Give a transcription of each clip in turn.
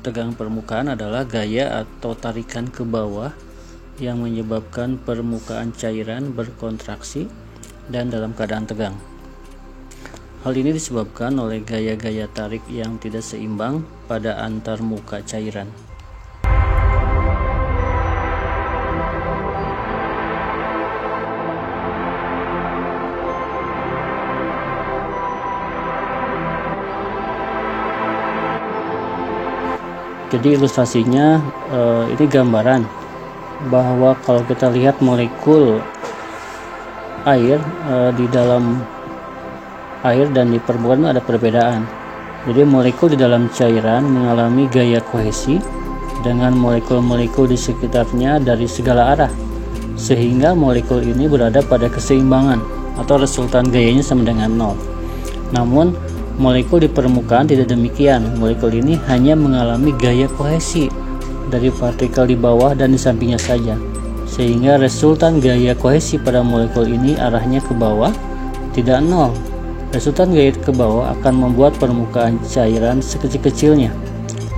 Tegang permukaan adalah gaya atau tarikan ke bawah yang menyebabkan permukaan cairan berkontraksi dan dalam keadaan tegang. Hal ini disebabkan oleh gaya-gaya tarik yang tidak seimbang pada antar muka cairan. Jadi ilustrasinya ini gambaran bahwa kalau kita lihat molekul air di dalam air dan di permukaan ada perbedaan. Jadi molekul di dalam cairan mengalami gaya kohesi dengan molekul-molekul di sekitarnya dari segala arah, sehingga molekul ini berada pada keseimbangan atau resultan gayanya sama dengan 0. Namun molekul di permukaan tidak demikian. Molekul ini hanya mengalami gaya kohesi dari partikel di bawah dan di sampingnya saja, sehingga resultan gaya kohesi pada molekul ini arahnya ke bawah, tidak 0. Resultan gaya ke bawah akan membuat permukaan cairan sekecil-kecilnya.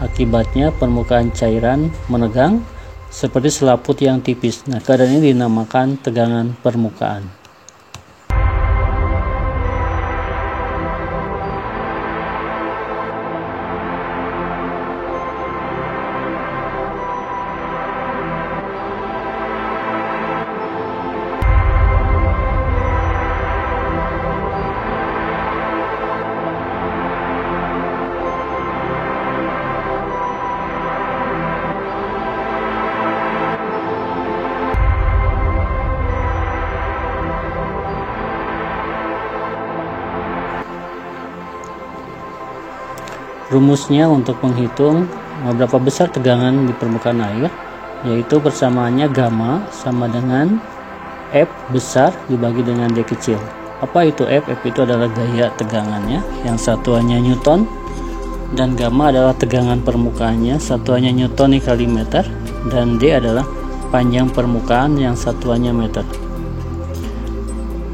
Akibatnya permukaan cairan menegang seperti selaput yang tipis. Nah, keadaan ini dinamakan tegangan permukaan. Rumusnya untuk menghitung berapa besar tegangan di permukaan air, yaitu persamaannya gamma sama dengan F besar dibagi dengan D kecil. Apa itu F? F itu adalah gaya tegangannya, yang satuannya Newton, dan gamma adalah tegangan permukaannya, satuannya Newton dikali meter, dan D adalah panjang permukaan yang satuannya meter.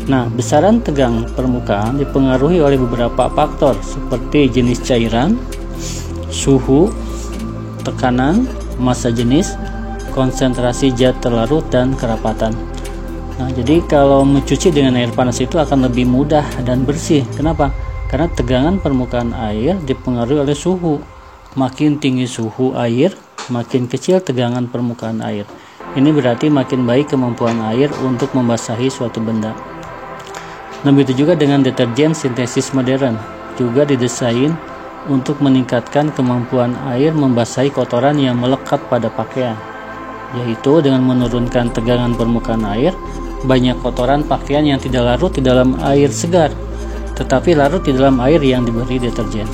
Nah, besaran tegang permukaan dipengaruhi oleh beberapa faktor seperti jenis cairan, suhu, tekanan, massa jenis, konsentrasi zat terlarut, dan kerapatan. Nah, jadi kalau mencuci dengan air panas itu akan lebih mudah dan bersih. Kenapa? Karena tegangan permukaan air dipengaruhi oleh suhu. Makin tinggi suhu air, makin kecil tegangan permukaan air. Ini berarti makin baik kemampuan air untuk membasahi suatu benda. Begitu juga dengan deterjen sintesis modern, juga didesain untuk meningkatkan kemampuan air membasahi kotoran yang melekat pada pakaian, yaitu dengan menurunkan tegangan permukaan air. Banyak kotoran pakaian yang tidak larut di dalam air segar, tetapi larut di dalam air yang diberi deterjen.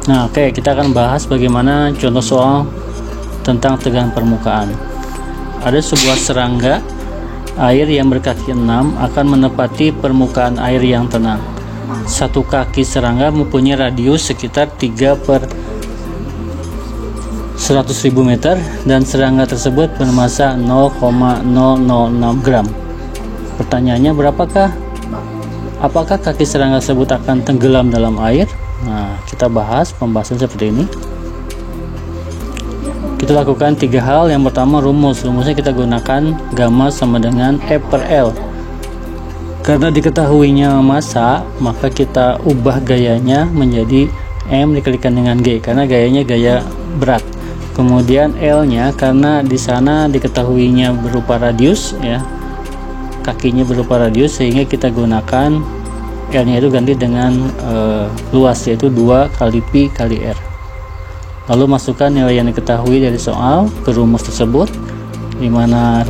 Nah, oke, kita akan bahas bagaimana contoh soal tentang tegangan permukaan. Ada sebuah serangga air yang berkaki 6 akan menepati permukaan air yang tenang. Satu kaki serangga mempunyai radius sekitar 3/100.000 meter dan serangga tersebut bermassa 0,006 gram. Pertanyaannya, apakah kaki serangga tersebut akan tenggelam dalam air? Nah, kita bahas pembahasan seperti ini. Kita lakukan 3 hal. Yang pertama, rumusnya kita gunakan gamma sama dengan F per L. Karena diketahuinya massa, maka kita ubah gayanya menjadi M dikalikan dengan G, karena gayanya gaya berat. Kemudian L-nya, karena di sana diketahuinya berupa radius, ya, kakinya berupa radius, sehingga kita gunakan L-nya itu ganti dengan luas, yaitu 2 kali Pi kali R. Lalu masukkan nilai yang diketahui dari soal ke rumus tersebut, di mana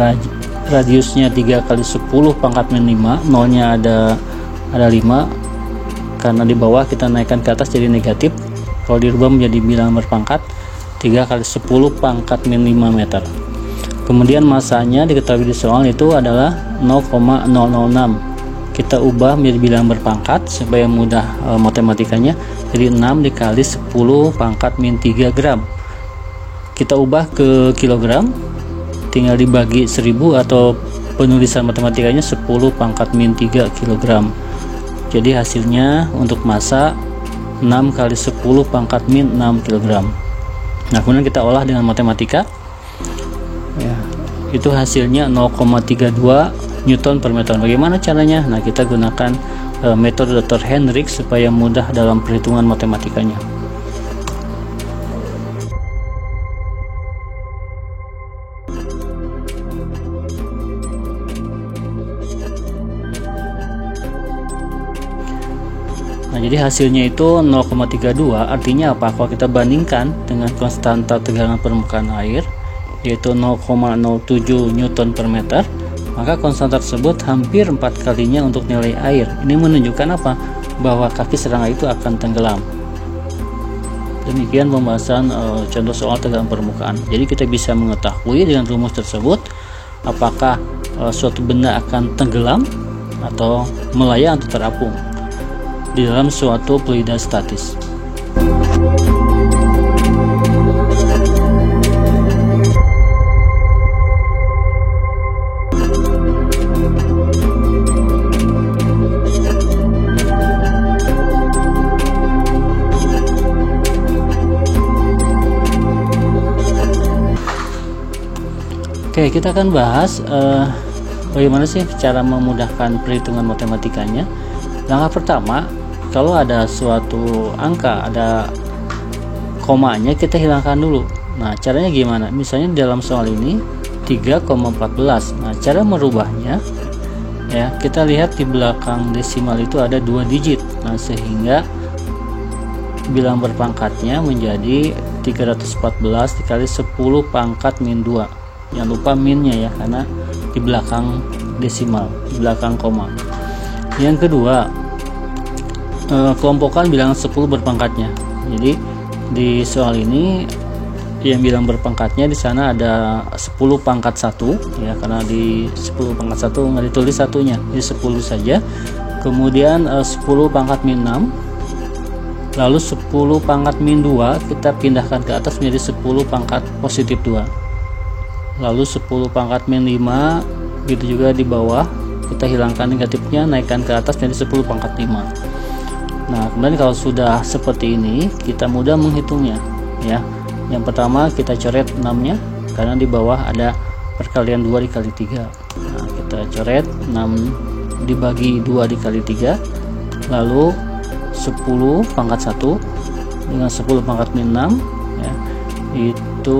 radiusnya 3 kali 10 pangkat min 5, nolnya ada 5, karena di bawah kita naikkan ke atas jadi negatif. Kalau dirubah menjadi bilangan berpangkat, 3 kali 10 pangkat min 5 meter. Kemudian massanya diketahui di soal itu adalah 0,006. Kita ubah menjadi bilangan berpangkat supaya mudah matematikanya. Jadi 6 dikali 10 pangkat min 3 gram. Kita ubah ke kilogram, tinggal dibagi 1000 atau penulisan matematikanya 10 pangkat min 3 kilogram. Jadi hasilnya untuk massa 6 kali 10 pangkat min 6 kilogram. Nah, kemudian kita olah dengan matematika, ya, itu hasilnya 0,32 Newton per meter. Bagaimana caranya? Nah, kita gunakan metode Dr. Hendrik supaya mudah dalam perhitungan matematikanya. Nah, jadi hasilnya itu 0,32. Artinya apa? Kalau kita bandingkan dengan konstanta tegangan permukaan air yaitu 0,07 Newton per meter, maka konstanta tersebut hampir 4 kalinya untuk nilai air. Ini menunjukkan apa? Bahwa kaki serangga itu akan tenggelam. Demikian pembahasan contoh soal tegangan permukaan. Jadi kita bisa mengetahui dengan rumus tersebut apakah suatu benda akan tenggelam atau melayang atau terapung di dalam suatu fluida statis. Oke, kita akan bahas bagaimana sih cara memudahkan perhitungan matematikanya. Langkah pertama, kalau ada suatu angka, ada komanya, kita hilangkan dulu. Nah, caranya gimana? Misalnya dalam soal ini 3,14. Nah, cara merubahnya ya, kita lihat di belakang desimal itu ada 2 digit. Nah, sehingga bilang berpangkatnya menjadi 314 dikali 10 pangkat min 2. Jangan lupa minnya ya, karena di belakang desimal, di belakang koma. Yang kedua, kelompokkan bilangan 10 berpangkatnya. Jadi di soal ini yang bilang berpangkatnya di sana ada 10 pangkat 1 ya, karena di 10 pangkat 1 nggak ditulis satunya, jadi 10 saja. Kemudian 10 pangkat min 6, lalu 10 pangkat min 2 kita pindahkan ke atas menjadi 10 pangkat positif 2. Lalu 10 pangkat min 5, gitu juga di bawah kita hilangkan negatifnya, naikkan ke atas menjadi 10 pangkat 5. Nah, kemudian kalau sudah seperti ini, kita mudah menghitungnya ya. Yang pertama kita coret 6-nya, karena di bawah ada perkalian 2 dikali 3. Nah, kita coret 6 dibagi 2 dikali 3, lalu 10 pangkat 1 dengan 10 pangkat min 6 ya, itu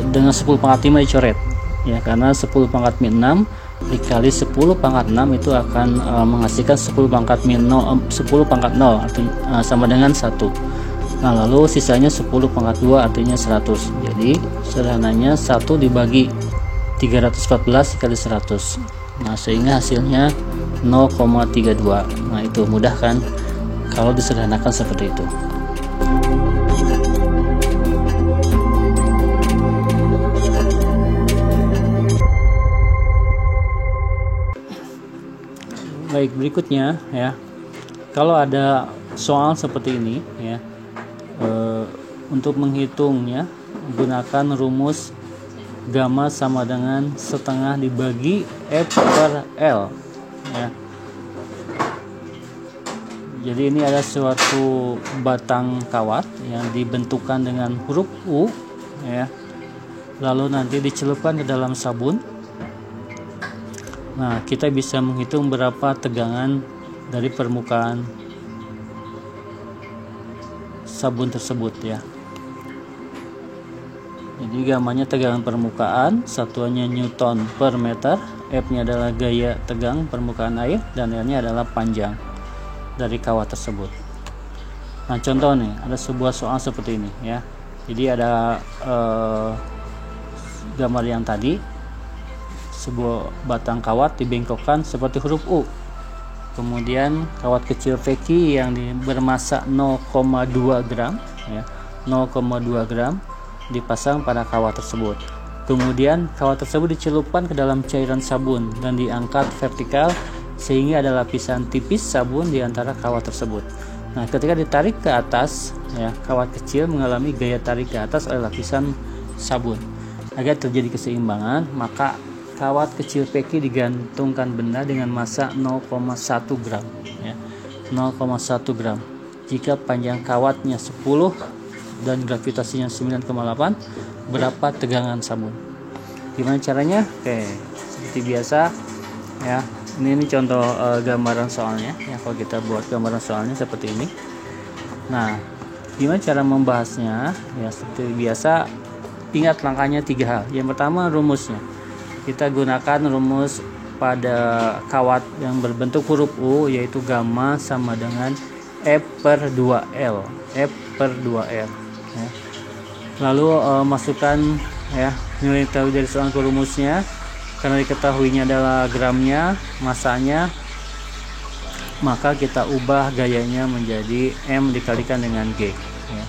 dengan 10 pangkat 5 dicoret ya, karena 10 pangkat min 6 dikali 10 pangkat 6 itu akan menghasilkan 10 pangkat min 0, 10 pangkat 0 artinya sama dengan 1. Nah, lalu sisanya 10 pangkat 2 artinya 100. Jadi sederhananya 1 dibagi 314 dikali 100. Nah, sehingga hasilnya 0,32. Nah, itu mudah kan kalau disederhanakan seperti itu. Baik, berikutnya ya, kalau ada soal seperti ini ya, untuk menghitungnya gunakan rumus gamma sama dengan setengah dibagi F per L ya. Jadi ini ada suatu batang kawat yang dibentukkan dengan huruf U ya, lalu nanti dicelupkan ke dalam sabun. Nah, kita bisa menghitung berapa tegangan dari permukaan sabun tersebut ya. Jadi gamanya tegangan permukaan, satuannya Newton per meter, F-nya adalah gaya tegang permukaan air, dan L-nya adalah panjang dari kawat tersebut. Nah, contoh nih, ada sebuah soal seperti ini ya. Jadi ada gambar yang tadi, sebuah batang kawat dibengkokkan seperti huruf U. Kemudian kawat kecil VQ yang bermassa 0,2 gram ya, 0,2 gram dipasang pada kawat tersebut. Kemudian kawat tersebut dicelupkan ke dalam cairan sabun dan diangkat vertikal sehingga ada lapisan tipis sabun di antara kawat tersebut. Nah, ketika ditarik ke atas ya, kawat kecil mengalami gaya tarik ke atas oleh lapisan sabun. Agar terjadi keseimbangan, maka kawat kecil VQ digantungkan benda dengan massa 0,1 gram ya, 0,1 gram. Jika panjang kawatnya 10 dan gravitasinya 9,8, berapa tegangan sabun? Gimana caranya? Oke, seperti biasa ya. Ini contoh gambaran soalnya ya. Kalau kita buat gambaran soalnya seperti ini. Nah, gimana cara membahasnya? Ya, seperti biasa, ingat langkahnya 3 hal. Yang pertama, rumusnya. Kita gunakan rumus pada kawat yang berbentuk huruf U, yaitu gamma sama dengan F/2L, F/2L ya. Lalu masukkan ya nilai dari soal rumusnya, karena diketahuinya adalah gramnya, masanya, maka kita ubah gayanya menjadi M dikalikan dengan G ya.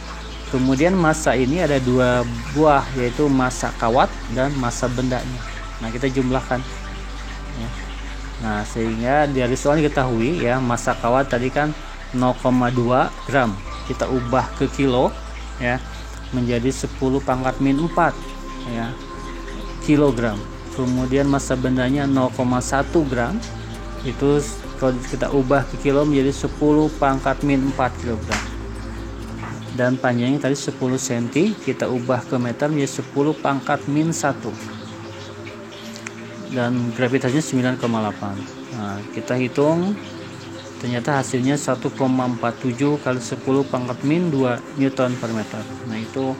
Kemudian massa ini ada dua buah, yaitu massa kawat dan massa bendanya. Nah, kita jumlahkan ya. Nah, sehingga dari soal diketahui ya, massa kawat tadi kan 0,2 gram, kita ubah ke kilo ya menjadi 10⁻⁴ ya kilogram. Kemudian massa bendanya 0,1 gram, itu kalau kita ubah ke kilo menjadi 10⁻⁴ kilogram. Dan panjangnya tadi 10 cm, kita ubah ke meter menjadi 10⁻⁻⁴. Dan gravitasinya 9,8. Nah, kita hitung, ternyata hasilnya 1,47 kali 10⁻⁻² Newton per meter. Nah, itu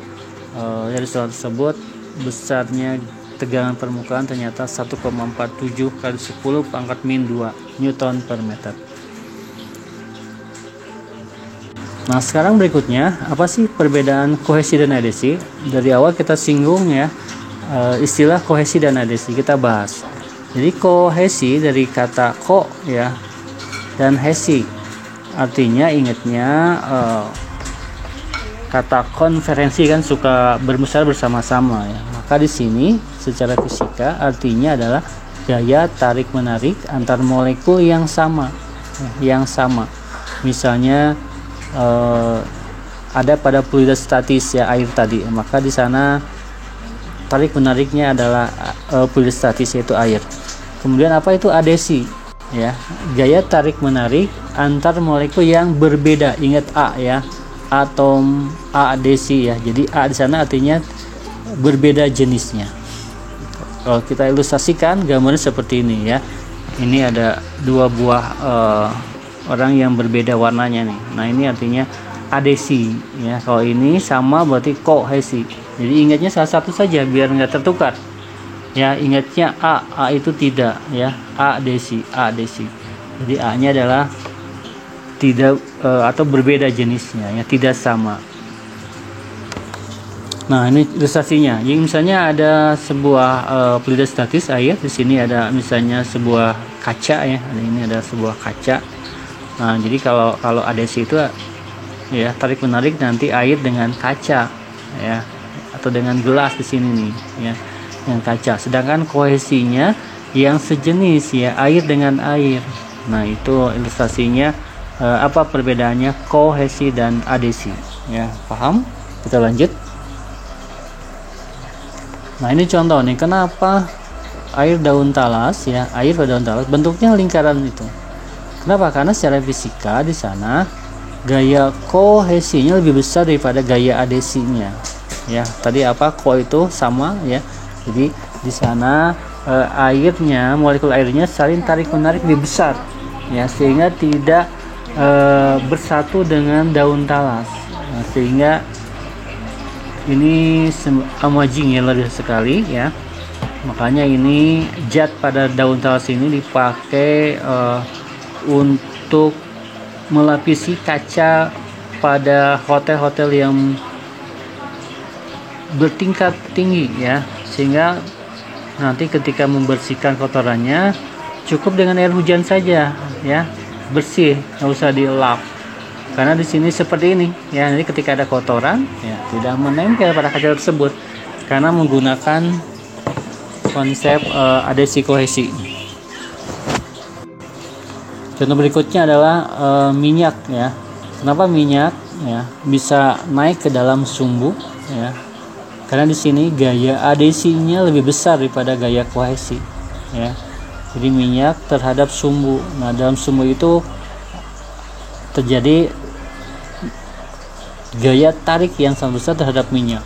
dari soal tersebut besarnya tegangan permukaan ternyata 1,47 kali 10⁻⁻² Newton per meter. Nah, sekarang berikutnya, apa sih perbedaan kohesi dan adhesi? Dari awal kita singgung ya, istilah kohesi dan adhesi kita bahas. Jadi kohesi dari kata ko ya dan hesi, artinya ingatnya kata konferensi kan suka bermesra bersama-sama ya. Maka di sini secara fisika artinya adalah gaya tarik menarik antar molekul yang sama, Misalnya ada pada fluida statis ya, air tadi, maka di sana tarik menariknya adalah fluida statis, yaitu air. Kemudian apa itu adhesi ya, gaya tarik menarik antar molekul yang berbeda. Ingat A ya, atom adhesi ya. Jadi A di sana artinya berbeda jenisnya. Kalau kita ilustrasikan gambarnya seperti ini ya, ini ada dua buah orang yang berbeda warnanya nih. Nah, ini artinya adhesi ya. Kalau ini sama berarti kohesi. Jadi ingatnya salah satu saja biar nggak tertukar ya. Ingatnya A itu tidak ya, adhesi. Jadi A nya adalah tidak atau berbeda jenisnya ya, tidak sama. Nah, ini ilustrasinya. Jadi misalnya ada sebuah fluida statis air, di sini ada misalnya sebuah kaca ya. Ini ada sebuah kaca. Nah, jadi kalau adhesi itu ya tarik menarik nanti air dengan kaca ya, atau dengan gelas di sini nih ya, yang kaca. Sedangkan kohesinya yang sejenis ya, air dengan air. Nah, itu ilustrasinya apa perbedaannya kohesi dan adhesi ya. Paham? Kita lanjut. Nah, ini contoh nih, kenapa air daun talas ya, air pada daun talas bentuknya lingkaran itu. Kenapa? Karena secara fisika di sana gaya kohesinya lebih besar daripada gaya adhesinya. Ya, tadi apa? Ko itu sama ya. Jadi di sana airnya, molekul airnya saling tarik menarik lebih besar ya, sehingga tidak bersatu dengan daun talas. Nah, sehingga ini amazing ya, lebih sekali ya. Makanya ini zat pada daun talas ini dipakai untuk melapisi kaca pada hotel-hotel yang bertingkat tinggi ya, sehingga nanti ketika membersihkan kotorannya cukup dengan air hujan saja ya, bersih, nggak usah dilap. Karena di sini seperti ini ya, jadi ketika ada kotoran ya tidak menempel pada kaca tersebut karena menggunakan konsep adhesi kohesi. Contoh berikutnya adalah minyak ya. Kenapa minyak ya bisa naik ke dalam sumbu ya? Karena di sini gaya adhesinya lebih besar daripada gaya kohesi ya. Jadi minyak terhadap sumbu. Nah, dalam sumbu itu terjadi gaya tarik yang sangat besar terhadap minyak.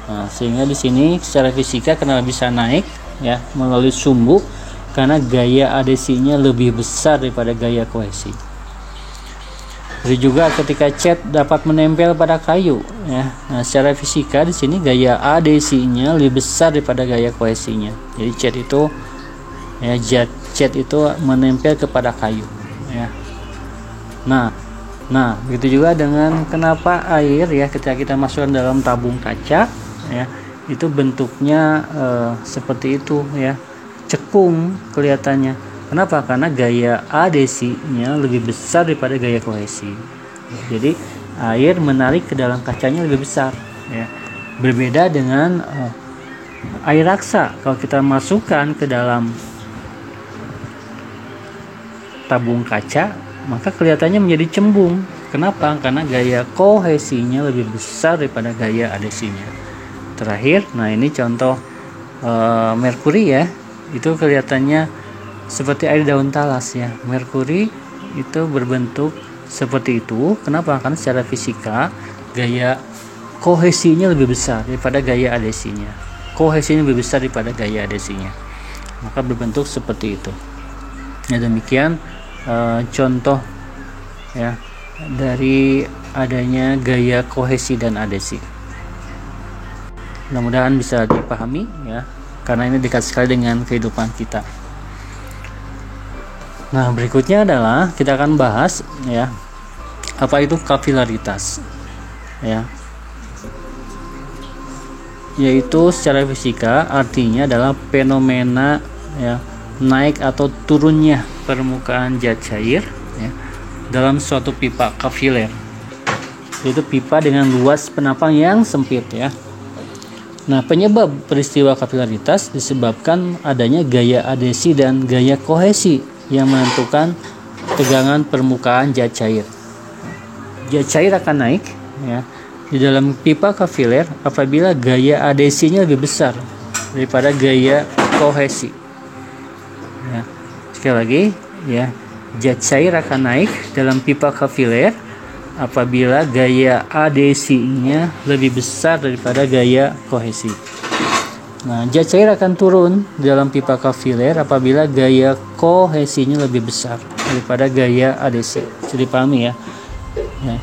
Nah, sehingga di sini secara fisika kenapa bisa naik ya melalui sumbu? Karena gaya adhesinya lebih besar daripada gaya kohesi. Jadi juga ketika cat dapat menempel pada kayu ya. Nah, secara fisika di sini gaya adhesinya lebih besar daripada gaya kohesinya. Jadi cat itu ya, cat itu menempel kepada kayu ya. Nah, Nah, begitu juga dengan kenapa air ya ketika kita masukkan dalam tabung kaca ya, itu bentuknya seperti itu ya, cekung kelihatannya. Kenapa? Karena gaya adesinya lebih besar daripada gaya kohesi. Jadi air menarik ke dalam kacanya lebih besar ya. Berbeda dengan air raksa. Kalau kita masukkan ke dalam tabung kaca, maka kelihatannya menjadi cembung. Kenapa? Karena gaya kohesinya lebih besar daripada gaya adesinya. Terakhir, nah ini contoh merkuri ya, itu kelihatannya seperti air daun talas ya. Merkuri itu berbentuk seperti itu. Kenapa? Karena secara fisika gaya kohesinya lebih besar daripada gaya adesinya. Kohesinya lebih besar daripada gaya adesinya, maka berbentuk seperti itu. Ya, demikian contoh ya dari adanya gaya kohesi dan adesi. Mudah-mudahan bisa dipahami ya, karena ini dekat sekali dengan kehidupan kita. Nah, berikutnya adalah kita akan bahas ya, apa itu kapilaritas ya, yaitu secara fisika artinya adalah fenomena ya, naik atau turunnya permukaan zat cair ya, dalam suatu pipa kapiler, yaitu pipa dengan luas penampang yang sempit ya. Nah, penyebab peristiwa kapilaritas disebabkan adanya gaya adesi dan gaya kohesi yang menentukan tegangan permukaan zat cair. Zat cair akan naik ya di dalam pipa kapiler apabila gaya adesinya lebih besar daripada gaya kohesi. Ya. Sekali lagi ya, zat cair akan naik dalam pipa kapiler apabila gaya adesinya lebih besar daripada gaya kohesi. Nah, zat cair akan turun dalam pipa kapiler apabila gaya kohesinya lebih besar daripada gaya adesi. Bisa dipahami ya. Ya.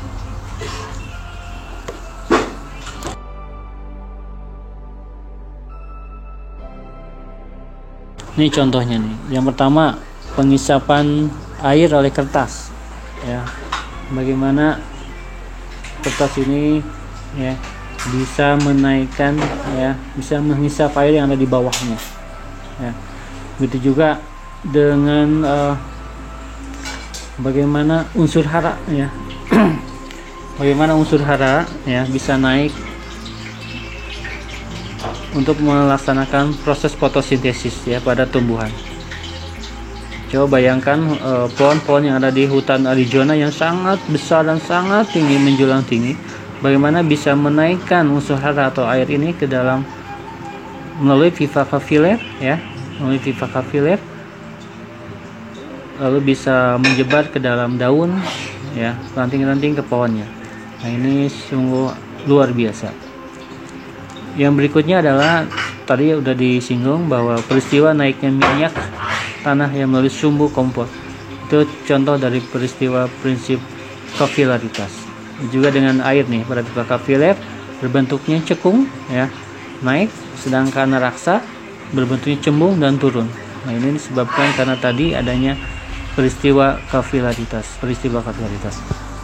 Ini contohnya nih. Yang pertama, pengisapan air oleh kertas. Ya. Bagaimana kertas ini ya bisa menaikkan ya, bisa menghisap air yang ada di bawahnya ya. Begitu juga dengan bagaimana unsur hara ya bagaimana unsur hara ya bisa naik untuk melaksanakan proses fotosintesis ya pada tumbuhan. Coba bayangkan pohon-pohon yang ada di hutan Arizona yang sangat besar dan sangat tinggi, menjulang tinggi, bagaimana bisa menaikkan unsur hara atau air ini ke dalam melalui pipa kapiler ya, melalui pipa kapiler, lalu bisa menyebar ke dalam daun ya, ranting-ranting ke pohonnya. Nah, ini sungguh luar biasa. Yang berikutnya adalah tadi udah disinggung bahwa peristiwa naiknya minyak tanah yang melalui sumbu kompor, itu contoh dari peristiwa prinsip kapilaritas. Juga dengan air nih, pada pipa kapiler berbentuknya cekung ya, naik, sedangkan raksa berbentuknya cembung dan turun. Nah, ini disebabkan karena tadi adanya peristiwa kapilaritas.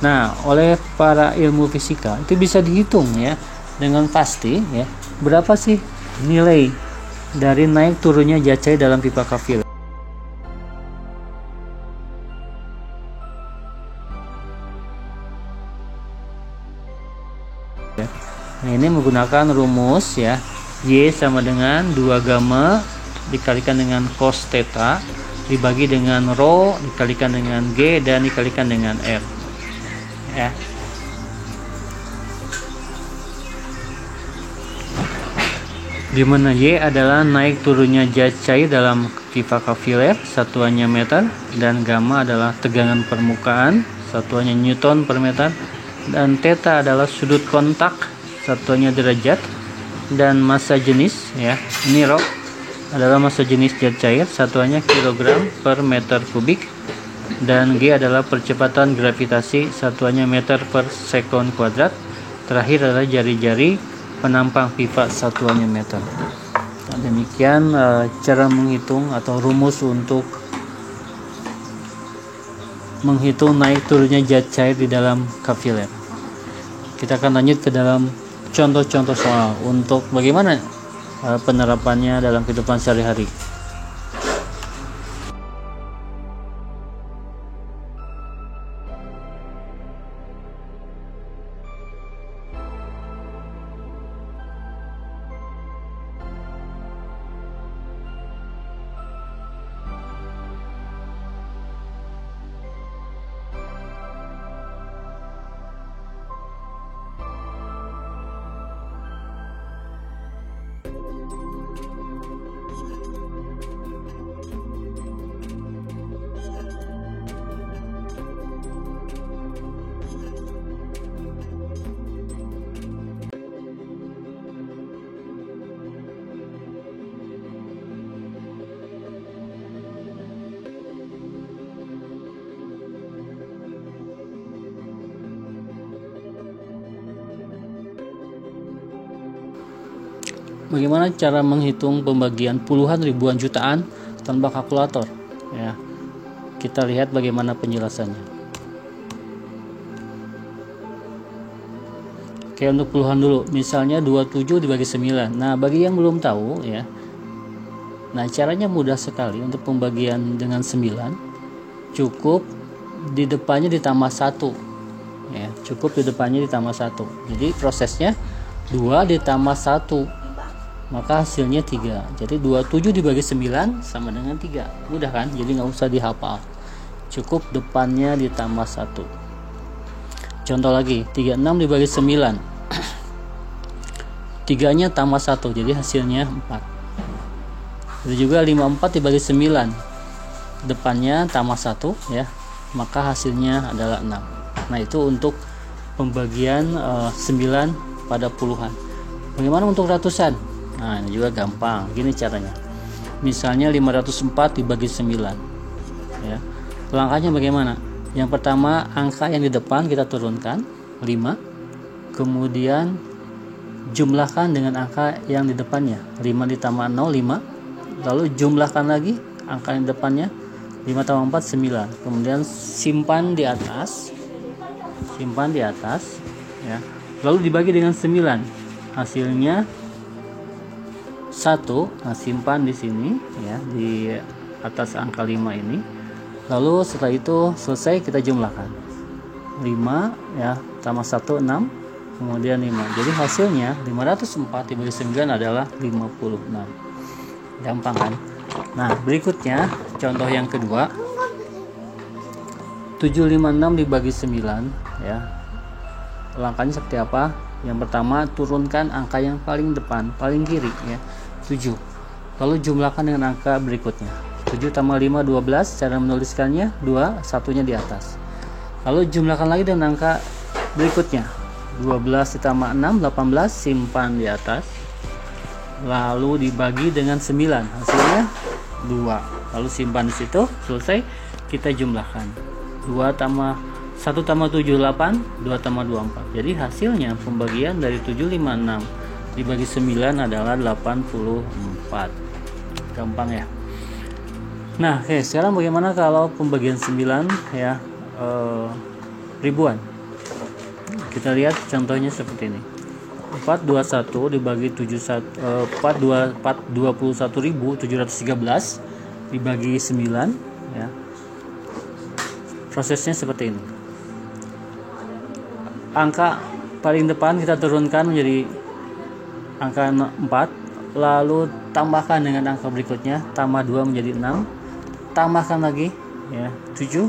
Nah, oleh para ilmu fisika itu bisa dihitung ya dengan pasti ya, berapa sih nilai dari naik turunnya zat cair dalam pipa kapiler. Nah, ini menggunakan rumus ya, Y sama dengan 2 gamma dikalikan dengan cos theta dibagi dengan rho dikalikan dengan G dan dikalikan dengan R ya. Di mana Y adalah naik turunnya zat cair dalam pipa kapiler, satuannya meter, dan gamma adalah tegangan permukaan, satuannya newton per meter, dan theta adalah sudut kontak, satuannya derajat, dan massa jenis ya, ini rho adalah massa jenis zat cair, satuannya kilogram per meter kubik, dan G adalah percepatan gravitasi, satuannya meter per sekon kuadrat. Terakhir adalah jari-jari penampang pipa, satuannya meter. Nah, demikian cara menghitung atau rumus untuk menghitung naik turunnya zat cair di dalam kapiler. Kita akan lanjut ke dalam contoh-contoh soal untuk bagaimana penerapannya dalam kehidupan sehari-hari. Bagaimana cara menghitung pembagian puluhan ribuan jutaan tanpa kalkulator? Ya, kita lihat bagaimana penjelasannya. Oke, untuk puluhan dulu. Misalnya 27 dibagi 9. Nah, bagi yang belum tahu ya. Nah, caranya mudah sekali untuk pembagian dengan 9. Cukup di depannya ditambah 1. Ya, cukup di depannya ditambah 1. Jadi prosesnya 2 ditambah 1. Maka hasilnya 3. Jadi 27 dibagi 9 sama dengan 3. Mudah kan? Jadi nggak usah dihafal. Cukup depannya ditambah 1. Contoh lagi, 36 dibagi 9. 3-nya tambah 1. Jadi hasilnya 4. Itu juga 54 dibagi 9. Depannya tambah 1 ya. Maka hasilnya adalah 6. Nah, itu untuk pembagian 9 pada puluhan. Bagaimana untuk ratusan? Nah, ini juga gampang. Gini caranya. Misalnya 504 dibagi 9. Ya. Langkahnya bagaimana? Yang pertama, angka yang di depan kita turunkan 5. Kemudian jumlahkan dengan angka yang di depannya. 5 ditambah 0 5. Lalu jumlahkan lagi angka yang di depannya. 5 tambah 4 9. Kemudian simpan di atas. Simpan di atas ya. Lalu dibagi dengan 9. Hasilnya 1. Nah, simpan di sini ya, di atas angka 5 ini. Lalu setelah itu selesai, kita jumlahkan 5 ya, tambah 1 6, kemudian 5. Jadi hasilnya 504 dibagi 9 adalah 56. Gampang kan? Nah, berikutnya contoh yang kedua, 756 dibagi 9 ya. Langkahnya seperti apa? Yang pertama, turunkan angka yang paling depan, paling kiri ya, 7. Lalu jumlahkan dengan angka berikutnya. 7 tambah 5 12. Cara menuliskannya 2, satunya di atas. Lalu jumlahkan lagi dengan angka berikutnya. 12 ditambah 6 18. Simpan di atas. Lalu dibagi dengan 9. Hasilnya 2. Lalu simpan di situ. Selesai, kita jumlahkan. 2 tambah 1 tambah 7 8. 2 tambah 2 4. Jadi hasilnya pembagian dari 756 dibagi 9 adalah 84. Gampang ya. Nah, oke, sekarang bagaimana kalau pembagian 9 ya, ribuan? Kita lihat contohnya seperti ini. 421 dibagi 21.713 dibagi 9 ya. Prosesnya seperti ini. Angka paling depan kita turunkan menjadi angka 4, lalu tambahkan dengan angka berikutnya, tambah 2 menjadi 6, tambahkan lagi ya 7,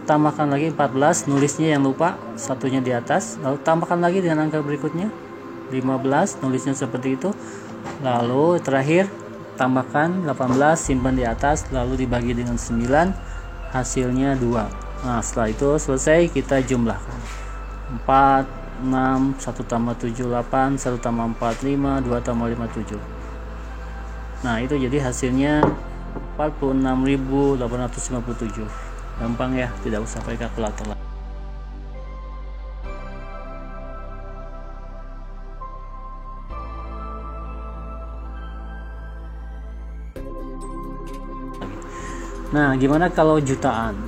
tambahkan lagi 14, nulisnya yang lupa, satunya di atas, lalu tambahkan lagi dengan angka berikutnya 15, nulisnya seperti itu, lalu terakhir tambahkan 18, simpan di atas, lalu dibagi dengan 9, hasilnya 2. Nah, setelah itu selesai, kita jumlahkan 4 6, 1 tambah 7 8, 1 tambah 4 5, 2 tambah 5 7. Nah, itu jadi hasilnya 46.857. Gampang ya, tidak usah pakai kalkulator lagi. Nah, gimana kalau jutaan?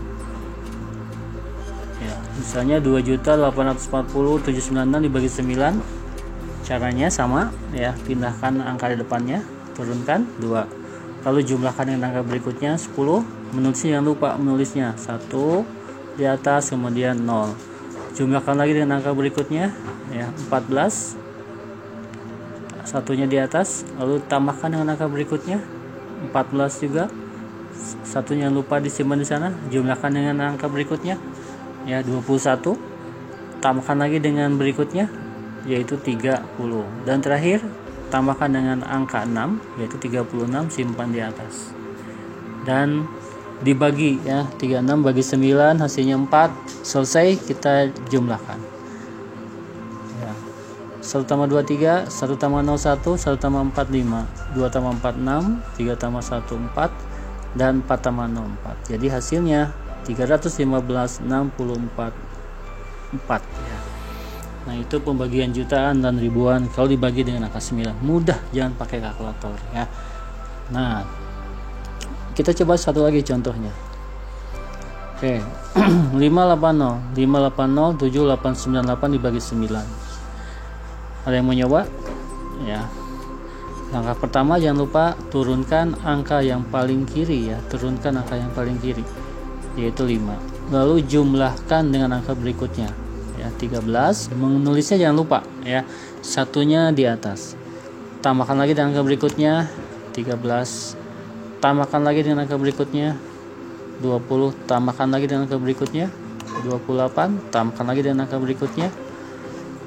Misalnya 2.840.796 dibagi 9. Caranya sama ya, pindahkan angka di depannya, turunkan 2. Lalu jumlahkan dengan angka berikutnya 10. Menulisnya jangan lupa menulisnya 1 di atas kemudian 0. Jumlahkan lagi dengan angka berikutnya ya, 14. Satunya di atas, lalu tambahkan dengan angka berikutnya 14 juga. Satunya lupa disimpan di sana, jumlahkan dengan angka berikutnya ya 21. Tambahkan lagi dengan berikutnya yaitu 30, dan terakhir tambahkan dengan angka 6 yaitu 36, simpan di atas. Dan dibagi ya, 36 bagi 9 hasilnya 4. Selesai, kita jumlahkan ya. 1 tambah 2 3, 1 tambah 0 1, 1 tambah 4 5, 2 tambah 4 6, 3 tambah 1 4, dan 4 tambah 0 4. Jadi hasilnya 315,64 ya. Nah, itu pembagian jutaan dan ribuan kalau dibagi dengan angka 9. Mudah, jangan pakai kalkulator ya. Nah, kita coba satu lagi contohnya. Oke. 580 dibagi 9. Ada yang mau nyoba? Ya. Langkah pertama, jangan lupa turunkan angka yang paling kiri ya, turunkan angka yang paling kiri yaitu 5. Lalu jumlahkan dengan angka berikutnya ya, 13. Menulisnya jangan lupa ya, satunya di atas. Tambahkan lagi dengan angka berikutnya 13. Tambahkan lagi dengan angka berikutnya 20. Tambahkan lagi dengan angka berikutnya 28. Tambahkan lagi dengan angka berikutnya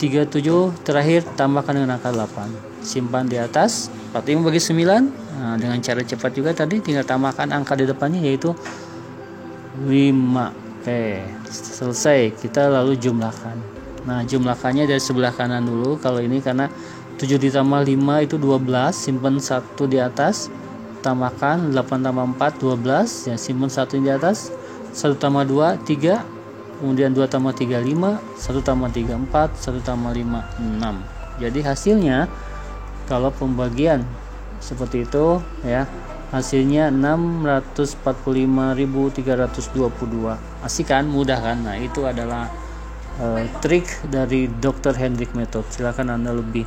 37. Terakhir tambahkan dengan angka 8. Simpan di atas. 45 bagi 9. Nah, dengan cara cepat juga tadi, tinggal tambahkan angka di depannya yaitu 5. Oke, selesai. Kita lalu jumlahkan. Nah, jumlahkannya dari sebelah kanan dulu. Kalau ini karena 7 ditambah 5 itu 12, simpan 1 di atas. Tambahkan 8 tambah 4 12 ya, simpan 1 di atas. 1 tambah 2 3, kemudian 2 tambah 3 5, 1 tambah 3 4, 1 tambah 5 6. Jadi hasilnya kalau pembagian seperti itu ya, hasilnya 645.322. Asik kan, mudah kan? Nah, itu adalah trik dari Dr. Hendrik Method. Silakan Anda lebih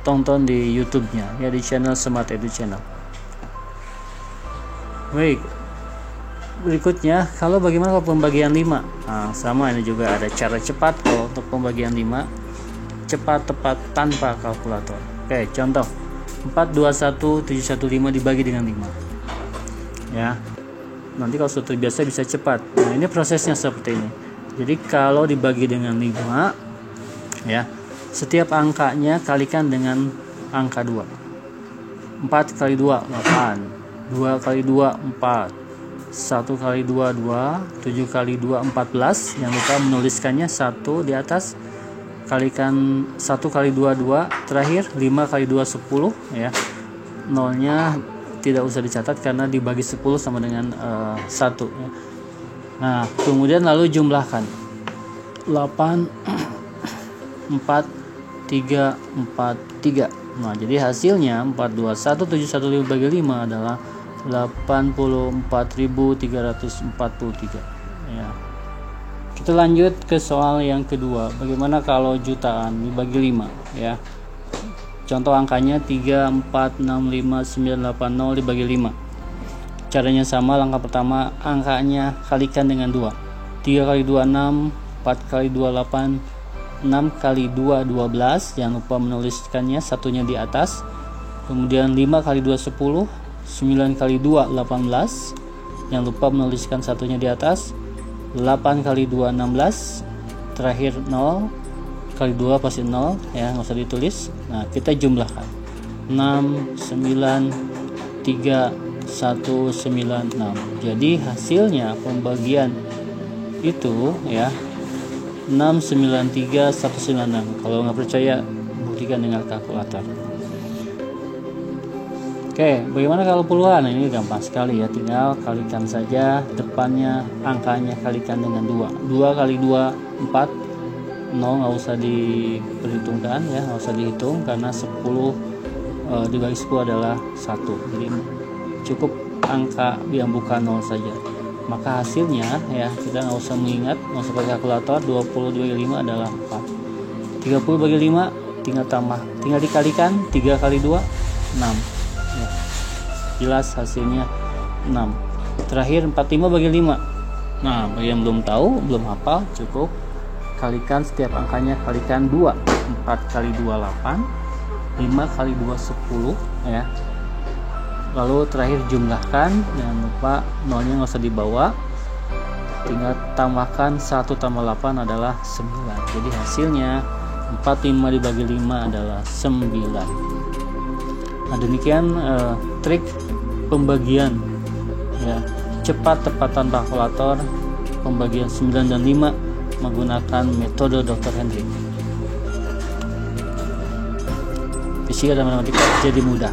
tonton di YouTube-nya ya, di channel Smart Edu Channel. Baik, berikutnya kalau bagaimana kalau pembagian 5? Nah, sama, ini juga ada cara cepat kalau untuk pembagian 5, cepat tepat tanpa kalkulator. Oke, contoh 421.715 dibagi dengan 5 ya. Nanti kalau sudah terbiasa bisa cepat. Nah, ini prosesnya seperti ini. Jadi kalau dibagi dengan 5 ya, setiap angkanya kalikan dengan angka 2. 4 kali 2 8, 2 kali 2 4, 1 kali 2 2, 7 kali 2 14. Jangan lupa menuliskannya 1 di atas. Kalikan 1 kali 2 2. Terakhir 5 kali 2 10 ya. Nolnya tidak usah dicatat karena dibagi 10 sama dengan 1 ya. Nah, kemudian lalu jumlahkan 8 4 3 4 3. Nah, jadi hasilnya 421.715 bagi 5 adalah 84.343 ya. Kita lanjut ke soal yang kedua. Bagaimana kalau jutaan dibagi 5 ya. Contoh angkanya 3 4 6 5 9 8 0 dibagi 5. Caranya sama. Langkah pertama, angkanya kalikan dengan 2. 3 kali 2 6, 4 kali 2 8, 6 kali 2 12. Jangan lupa menuliskannya satunya di atas. Kemudian 5 kali 2 10, 9 kali 2 18. Jangan lupa menuliskan satunya di atas. 8 kali 2 16. Terakhir 0 kali 2 pasti 0 ya, nggak usah ditulis. Nah, kita jumlahkan 6 9 3 1 9 6. Jadi hasilnya pembagian itu ya 693 196. Kalau nggak percaya, buktikan dengan kalkulator. Oke, bagaimana kalau puluhan? Ini gampang sekali ya, tinggal kalikan saja depannya, angkanya kalikan dengan 2. 2 kali 2 4. 0 nggak usah diperhitungkan ya, nggak usah dihitung karena 10 dibagi 10 adalah 1. Jadi cukup angka yang bukan 0 saja. Maka hasilnya ya, kita nggak usah mengingat, nggak usah pakai kalkulator. 20 bagi 5 adalah 4. 30 bagi 5 tinggal dikalikan, 3 kali 2 6 ya. Jelas hasilnya 6. Terakhir 45 bagi 5. Nah, bagi yang belum tahu, belum hafal, cukup kalikan setiap angkanya, kalikan 2. 4 kali 2 8, 5 kali 2 10 ya. Lalu terakhir jumlahkan, jangan lupa nolnya nggak usah dibawa, tinggal tambahkan 1 tambah 8 adalah 9. Jadi hasilnya 45 dibagi 5 adalah 9. Nah, demikian trik pembagian ya, cepat tepatan kalkulator, pembagian 9 dan 5 menggunakan metode Dr. Hendrik. Fisika dan matematika jadi mudah.